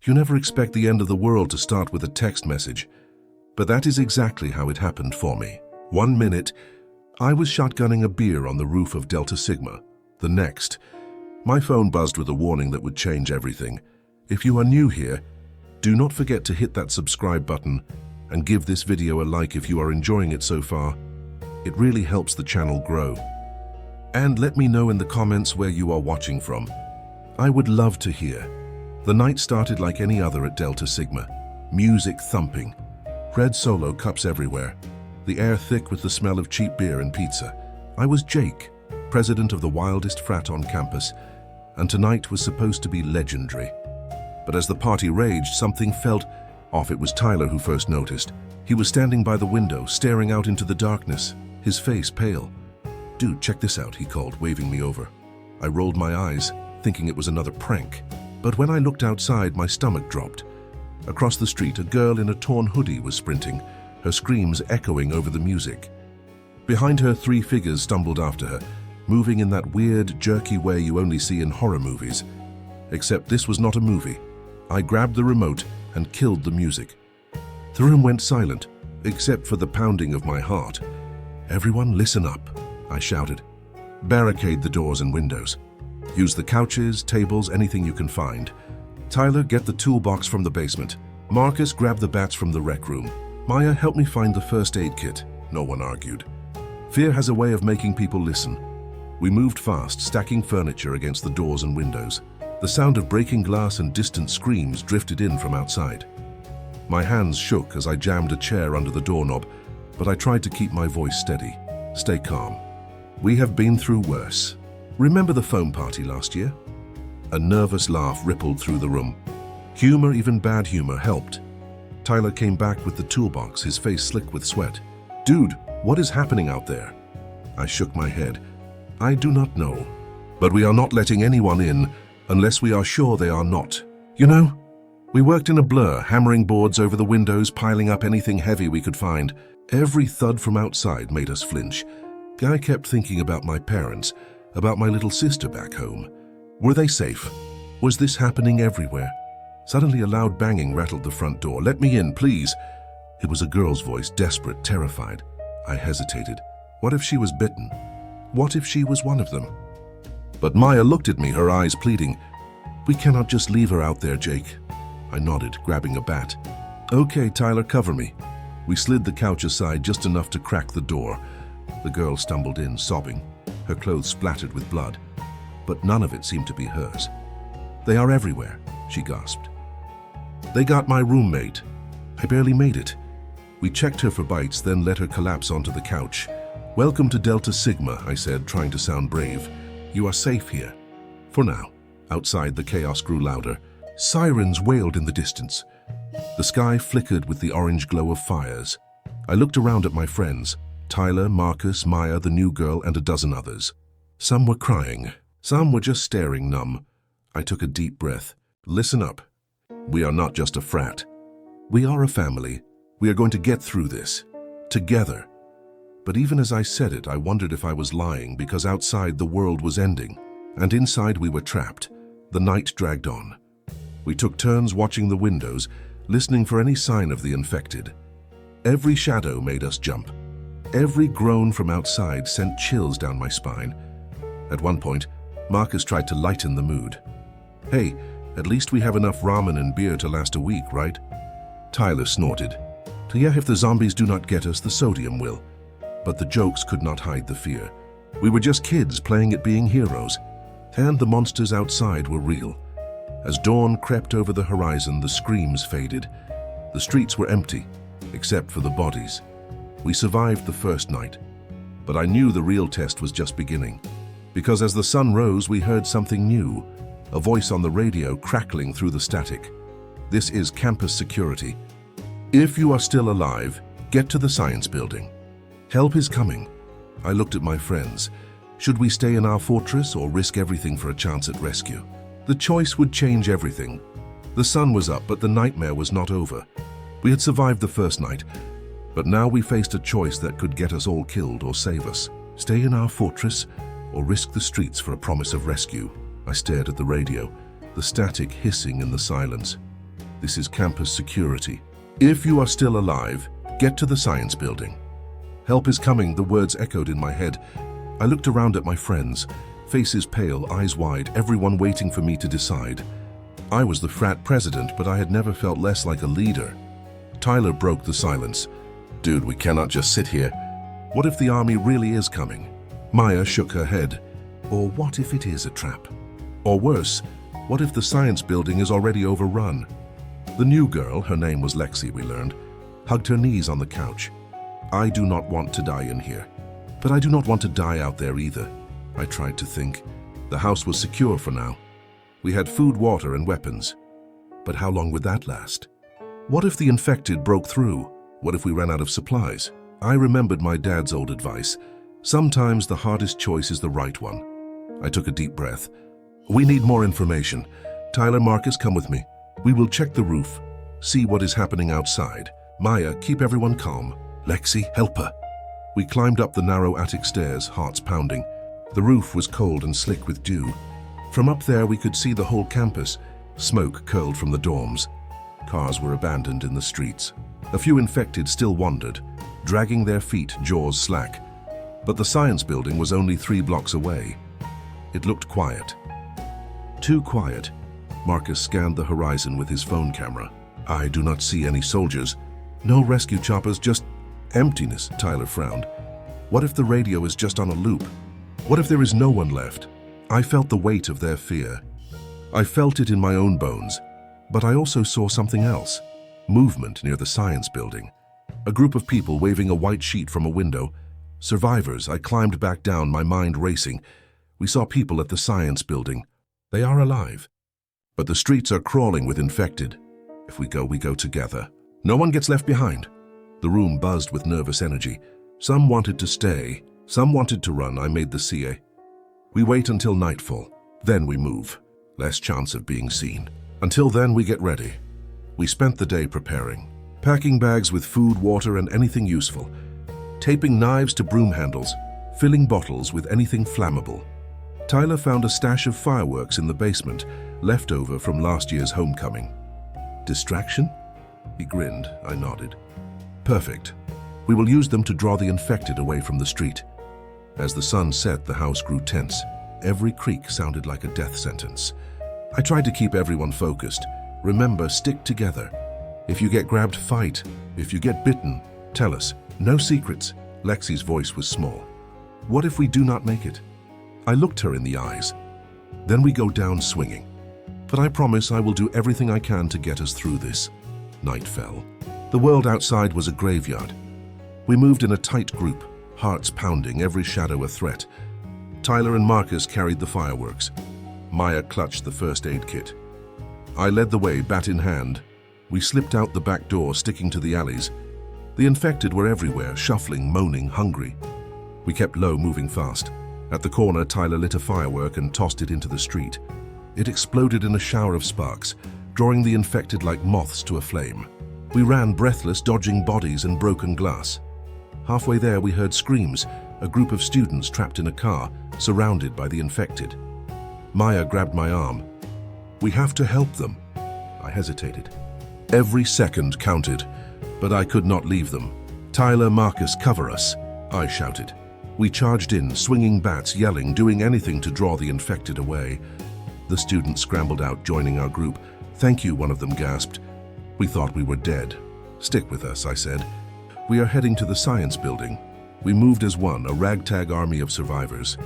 You never expect the end of the world to start with a text message, but that is exactly how it happened for me. 1 minute, I was shotgunning a beer on the roof of Delta Sigma. The next, my phone buzzed with a warning that would change everything. If you are new here, do not forget to hit that subscribe button and give this video a like if you are enjoying it so far. It really helps the channel grow. And let me know in the comments where you are watching from. I would love to hear. The night started like any other at Delta Sigma. Music thumping. Red Solo cups everywhere. The air thick with the smell of cheap beer and pizza. I was Jake, president of the wildest frat on campus, and tonight was supposed to be legendary. But as the party raged, something felt off. It was Tyler who first noticed. He was standing by the window, staring out into the darkness, his face pale. "Dude, check this out," he called, waving me over. I rolled my eyes, thinking it was another prank. But when I looked outside, my stomach dropped. Across the street, a girl in a torn hoodie was sprinting, her screams echoing over the music. Behind her, 3 figures stumbled after her, moving in that weird, jerky way you only see in horror movies. Except this was not a movie. I grabbed the remote and killed the music. The room went silent, except for the pounding of my heart. "Everyone listen up," I shouted. "Barricade the doors and windows. Use the couches, tables, anything you can find. Tyler, get the toolbox from the basement. Marcus, grab the bats from the rec room. Maya, help me find the first aid kit." No one argued. Fear has a way of making people listen. We moved fast, stacking furniture against the doors and windows. The sound of breaking glass and distant screams drifted in from outside. My hands shook as I jammed a chair under the doorknob, but I tried to keep my voice steady. Stay calm. We have been through worse. Remember the foam party last year? A nervous laugh rippled through the room. Humor, even bad humor, helped. Tyler came back with the toolbox, his face slick with sweat. "Dude, what is happening out there?" I shook my head. "I do not know, but we are not letting anyone in unless we are sure they are not. You know, we worked in a blur, hammering boards over the windows, piling up anything heavy we could find. Every thud from outside made us flinch. I kept thinking about my parents, about my little sister back home. Were they safe? Was this happening everywhere?" Suddenly a loud banging rattled the front door. "Let me in, please." It was a girl's voice, desperate, terrified. I hesitated. What if she was bitten? What if she was one of them? But Maya looked at me, her eyes pleading. "We cannot just leave her out there, Jake." I nodded, grabbing a bat. "Okay, Tyler, cover me." We slid the couch aside just enough to crack the door. The girl stumbled in, sobbing, her clothes splattered with blood. But none of it seemed to be hers. "They are everywhere," she gasped. "They got my roommate. I barely made it." We checked her for bites, then let her collapse onto the couch. "Welcome to Delta Sigma," I said, trying to sound brave. "You are safe here. For now." Outside, the chaos grew louder. Sirens wailed in the distance. The sky flickered with the orange glow of fires. I looked around at my friends, Tyler, Marcus, Maya, the new girl, and a dozen others. Some were crying. Some were just staring numb. I took a deep breath. "Listen up. We are not just a frat. We are a family. We are going to get through this. Together." But even as I said it, I wondered if I was lying, because outside the world was ending, and inside we were trapped. The night dragged on. We took turns watching the windows, listening for any sign of the infected. Every shadow made us jump. Every groan from outside sent chills down my spine. At one point, Marcus tried to lighten the mood. "Hey, at least we have enough ramen and beer to last a week, right?" Tyler snorted. "Yeah, if the zombies do not get us, the sodium will." But the jokes could not hide the fear. We were just kids playing at being heroes, and the monsters outside were real. As dawn crept over the horizon, the screams faded. The streets were empty, except for the bodies. We survived the first night, but I knew the real test was just beginning. Because as the sun rose, we heard something new, a voice on the radio crackling through the static. "This is campus security. If you are still alive, get to the science building. Help is coming." I looked at my friends. Should we stay in our fortress or risk everything for a chance at rescue? The choice would change everything. The sun was up, but the nightmare was not over. We had survived the first night, but now we faced a choice that could get us all killed or save us. Stay in our fortress or risk the streets for a promise of rescue. I stared at the radio, the static hissing in the silence. This is campus security. If you are still alive, get to the science building. Help is coming, the words echoed in my head. I looked around at my friends, faces pale, eyes wide, everyone waiting for me to decide. I was the frat president, but I had never felt less like a leader. Tyler broke the silence. Dude, we cannot just sit here. What if the army really is coming? Maya shook her head. Or what if it is a trap? Or worse, what if the science building is already overrun? The new girl, her name was Lexi, we learned, hugged her knees on the couch. I do not want to die in here, but I do not want to die out there either. I tried to think. The house was secure for now. We had food, water, and weapons. But how long would that last? What if the infected broke through? What if we ran out of supplies? I remembered my dad's old advice. Sometimes the hardest choice is the right one. I took a deep breath. We need more information. Tyler, Marcus, come with me. We will check the roof, see what is happening outside. Maya, keep everyone calm. Lexi, help her. We climbed up the narrow attic stairs, hearts pounding. The roof was cold and slick with dew. From up there we could see the whole campus. Smoke curled from the dorms. Cars were abandoned in the streets. A few infected still wandered, dragging their feet, jaws slack. But the science building was only 3 blocks away. It looked quiet. Too quiet. Marcus scanned the horizon with his phone camera. I do not see any soldiers. No rescue choppers, just emptiness, Tyler frowned. What if the radio is just on a loop? What if there is no one left? I felt the weight of their fear. I felt it in my own bones. But I also saw something else. Movement near the science building. A group of people waving a white sheet from a window. Survivors. I climbed back down, my mind racing. We saw people at the science building. They are alive. But the streets are crawling with infected. If we go together. No one gets left behind. The room buzzed with nervous energy. Some wanted to stay. Some wanted to run. I made the CA. We wait until nightfall. Then we move. Less chance of being seen. Until then, we get ready. We spent the day preparing. Packing bags with food, water, and anything useful. Taping knives to broom handles. Filling bottles with anything flammable. Tyler found a stash of fireworks in the basement, left over from last year's homecoming. Distraction? He grinned. I nodded. Perfect. We will use them to draw the infected away from the street. As the sun set, the house grew tense. Every creak sounded like a death sentence. I tried to keep everyone focused. Remember, stick together. If you get grabbed, fight. If you get bitten, tell us. No secrets. Lexi's voice was small. What if we do not make it? I looked her in the eyes. Then we go down swinging. But I promise I will do everything I can to get us through this. Night fell. The world outside was a graveyard. We moved in a tight group, hearts pounding, every shadow a threat. Tyler and Marcus carried the fireworks. Maya clutched the first aid kit. I led the way, bat in hand. We slipped out the back door, sticking to the alleys. The infected were everywhere, shuffling, moaning, hungry. We kept low, moving fast. At the corner, Tyler lit a firework and tossed it into the street. It exploded in a shower of sparks, drawing the infected like moths to a flame. We ran breathless, dodging bodies and broken glass. Halfway there, we heard screams, a group of students trapped in a car, surrounded by the infected. Maya grabbed my arm. We have to help them. I hesitated. Every second counted, but I could not leave them. Tyler, Marcus, cover us, I shouted. We charged in, swinging bats, yelling, doing anything to draw the infected away. The students scrambled out, joining our group. Thank you, one of them gasped. We thought we were dead. Stick with us, I said. We are heading to the science building. We moved as one, a ragtag army of survivors.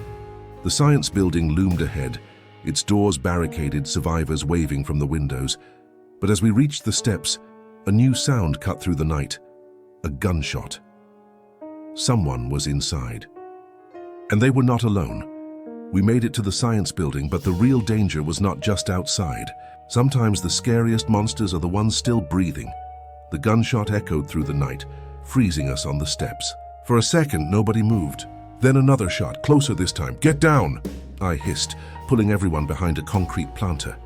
The science building loomed ahead, its doors barricaded, survivors waving from the windows. But as we reached the steps, a new sound cut through the night. A gunshot. Someone was inside. And they were not alone. We made it to the science building, but the real danger was not just outside. Sometimes the scariest monsters are the ones still breathing. The gunshot echoed through the night, freezing us on the steps. For a second, nobody moved. Then another shot, closer this time. Get down! I hissed, pulling everyone behind a concrete planter.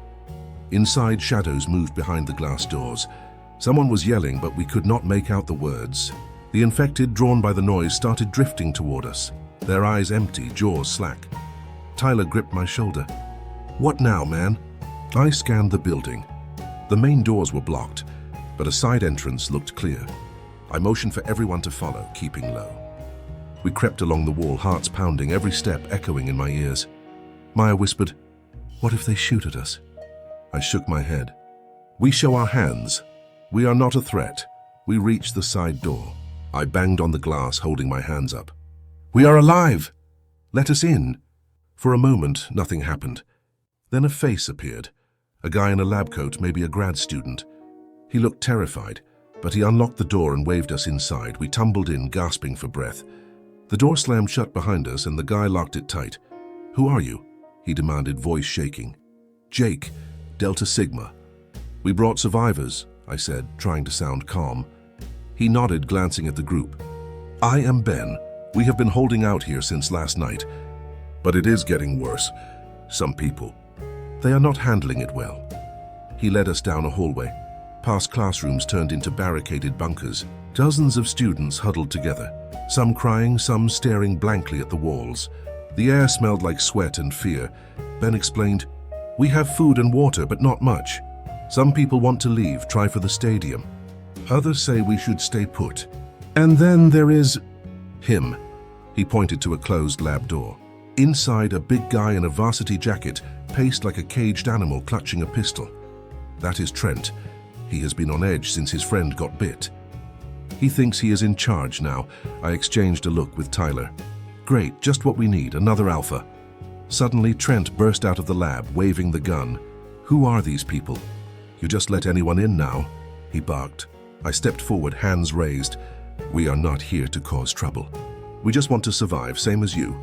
Inside, shadows moved behind the glass doors. Someone was yelling, but we could not make out the words. The infected, drawn by the noise, started drifting toward us, their eyes empty, jaws slack. Tyler gripped my shoulder. What now, man? I scanned the building. The main doors were blocked, but a side entrance looked clear. I motioned for everyone to follow, keeping low. We crept along the wall, hearts pounding, every step echoing in my ears. Maya whispered, "What if they shoot at us?" I shook my head. "We show our hands. We are not a threat." We reached the side door. I banged on the glass, holding my hands up. "We are alive! Let us in!" For a moment, nothing happened. Then a face appeared. A guy in a lab coat, maybe a grad student. He looked terrified, but he unlocked the door and waved us inside. We tumbled in, gasping for breath. The door slammed shut behind us and the guy locked it tight. "Who are you?" he demanded, voice shaking. "Jake, Delta Sigma." "We brought survivors," I said, trying to sound calm. He nodded, glancing at the group. "I am Ben. We have been holding out here since last night. But it is getting worse. Some people, they are not handling it well." He led us down a hallway. Past classrooms turned into barricaded bunkers. Dozens of students huddled together, some crying, some staring blankly at the walls. The air smelled like sweat and fear. Ben explained, "We have food and water, but not much. Some people want to leave, try for the stadium. Others say we should stay put. And then there is him." He pointed to a closed lab door. Inside, a big guy in a varsity jacket paced like a caged animal, clutching a pistol. "That is Trent. He has been on edge since his friend got bit. He thinks he is in charge now." I exchanged a look with Tyler. "Great, just what we need, another alpha." Suddenly, Trent burst out of the lab, waving the gun. "Who are these people? You just let anyone in now?" he barked. I stepped forward, hands raised. "We are not here to cause trouble. We just want to survive, same as you."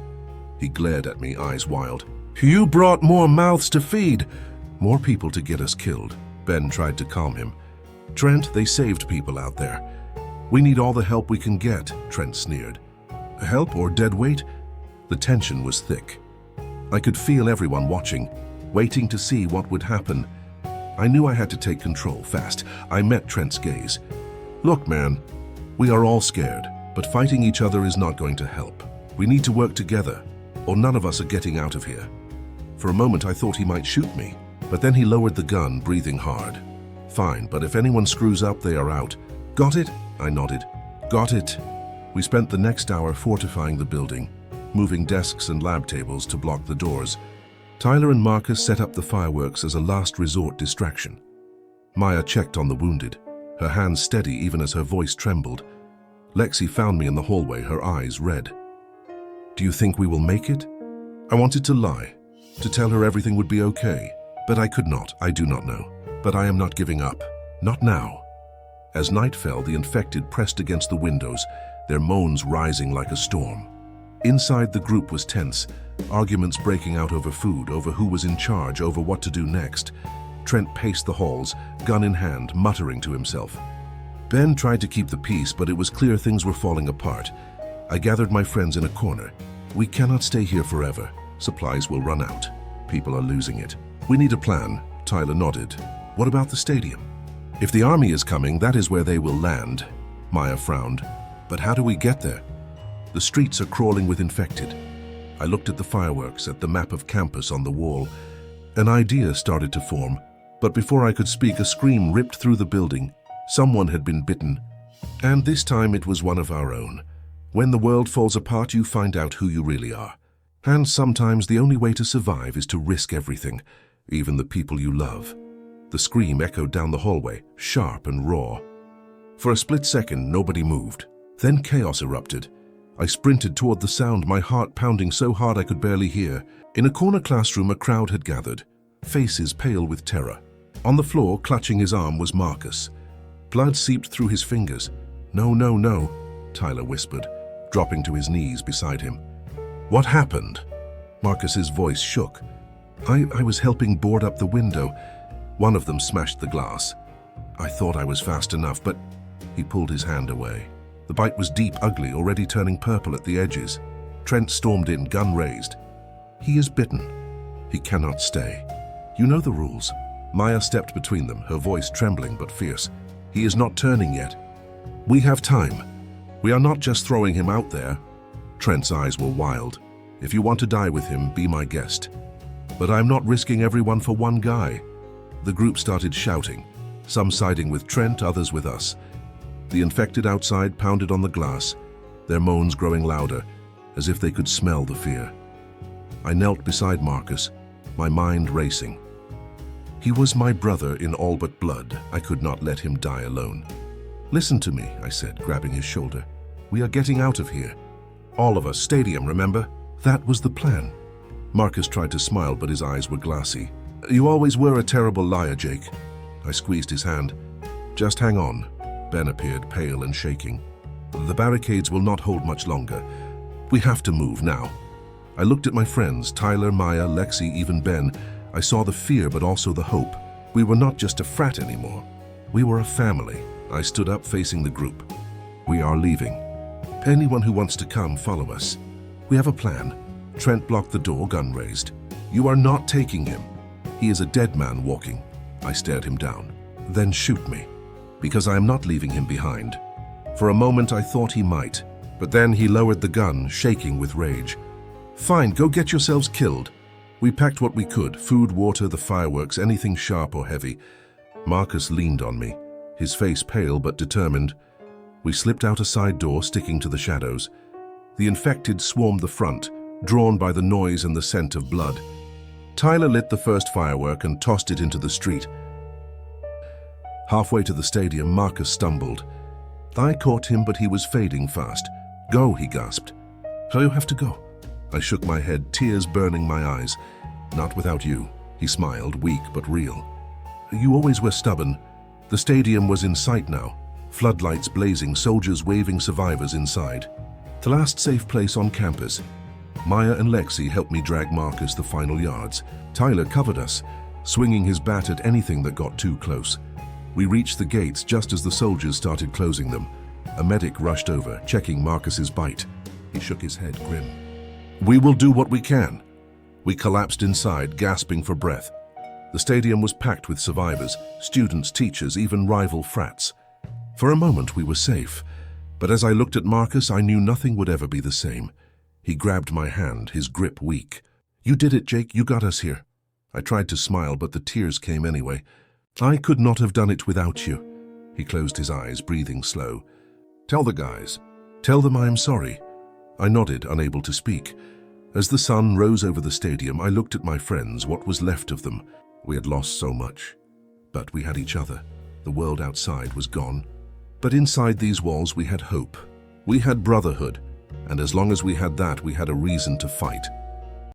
He glared at me, eyes wild. "You brought more mouths to feed." "More people to get us killed." Ben tried to calm him. "Trent, they saved people out there. We need all the help we can get," Trent sneered. "Help or dead weight?" The tension was thick. I could feel everyone watching, waiting to see what would happen. I knew I had to take control fast. I met Trent's gaze. "Look, man, we are all scared, but fighting each other is not going to help. We need to work together, or none of us are getting out of here." For a moment I thought he might shoot me, but then he lowered the gun, breathing hard. "Fine, but if anyone screws up, they are out." "Got it?" I nodded. "Got it." We spent the next hour fortifying the building, moving desks and lab tables to block the doors. Tyler and Marcus set up the fireworks as a last resort distraction. Maya checked on the wounded, her hands steady even as her voice trembled. Lexi found me in the hallway, her eyes red. "Do you think we will make it?" I wanted to lie, to tell her everything would be okay, but I could not. I do not know. But I am not giving up. Not now. As night fell, the infected pressed against the windows, their moans rising like a storm. Inside, the group was tense, arguments breaking out over food, over who was in charge, over what to do next. Trent paced the halls, gun in hand, muttering to himself. Ben tried to keep the peace, but it was clear things were falling apart. I gathered my friends in a corner. "We cannot stay here forever. Supplies will run out. People are losing it. We need a plan." Tyler nodded. "What about the stadium?" "If the army is coming, that is where they will land." Maya frowned. "But how do we get there?" "The streets are crawling with infected." I looked at the fireworks, at the map of campus on the wall. An idea started to form, but before I could speak, a scream ripped through the building. Someone had been bitten, and this time it was one of our own. When the world falls apart, you find out who you really are. And sometimes the only way to survive is to risk everything, even the people you love. The scream echoed down the hallway, sharp and raw. For a split second, nobody moved. Then chaos erupted. I sprinted toward the sound, my heart pounding so hard I could barely hear. In a corner classroom, a crowd had gathered, faces pale with terror. On the floor, clutching his arm, was Marcus. Blood seeped through his fingers. "No, no, no," Tyler whispered, dropping to his knees beside him. "What happened?" Marcus's voice shook. I was helping board up the window. One of them smashed the glass. I thought I was fast enough, but he pulled his hand away. The bite was deep, ugly, already turning purple at the edges. Trent stormed in, gun raised. "He is bitten. He cannot stay. You know the rules." Maya stepped between them, her voice trembling but fierce. "He is not turning yet. We have time. We are not just throwing him out there." Trent's eyes were wild. "If you want to die with him, be my guest. But I'm not risking everyone for one guy." The group started shouting. some siding with Trent, others with us. The infected outside pounded on the glass, their moans growing louder, as if they could smell the fear. I knelt beside Marcus, my mind racing. He was my brother in all but blood. I could not let him die alone. "Listen to me," I said, grabbing his shoulder. "We are getting out of here. All of us, stadium, remember? That was the plan." Marcus tried to smile, but his eyes were glassy. "You always were a terrible liar, Jake." I squeezed his hand. "Just hang on." Ben appeared, pale and shaking. "The barricades will not hold much longer. We have to move now." I looked at my friends, Tyler, Maya, Lexi, even Ben. I saw the fear, but also the hope. We were not just a frat anymore. We were a family. I stood up, facing the group. "We are leaving. Anyone who wants to come, follow us. We have a plan." Trent blocked the door, gun raised. "You are not taking him. He is a dead man walking." I stared him down. "Then shoot me, because I am not leaving him behind." For a moment I thought he might, but then he lowered the gun, shaking with rage. "Fine, go get yourselves killed." We packed what we could, food, water, the fireworks, anything sharp or heavy. Marcus leaned on me, his face pale but determined. We slipped out a side door, sticking to the shadows. The infected swarmed the front, drawn by the noise and the scent of blood. Tyler lit the first firework and tossed it into the street. Halfway to the stadium, Marcus stumbled. I caught him, but he was fading fast. "Go," he gasped. "So you have to go." I shook my head, tears burning my eyes. "Not without you." He smiled, weak but real. "You always were stubborn." The stadium was in sight now, floodlights blazing, soldiers waving survivors inside. The last safe place on campus. Maya and Lexi helped me drag Marcus the final yards. Tyler covered us, swinging his bat at anything that got too close. We reached the gates just as the soldiers started closing them. A medic rushed over, checking Marcus's bite. He shook his head, grim. "We will do what we can." We collapsed inside, gasping for breath. The stadium was packed with survivors, students, teachers, even rival frats. For a moment we were safe, but as I looked at Marcus, I knew nothing would ever be the same. He grabbed my hand, his grip weak. "You did it, Jake. You got us here." I tried to smile, but the tears came anyway. "I could not have done it without you." He closed his eyes, breathing slow. "Tell the guys. Tell them I am sorry." I nodded, unable to speak. As the sun rose over the stadium, I looked at my friends, what was left of them. We had lost so much. But we had each other. The world outside was gone. But inside these walls we had hope. We had brotherhood. And as long as we had that, we had a reason to fight.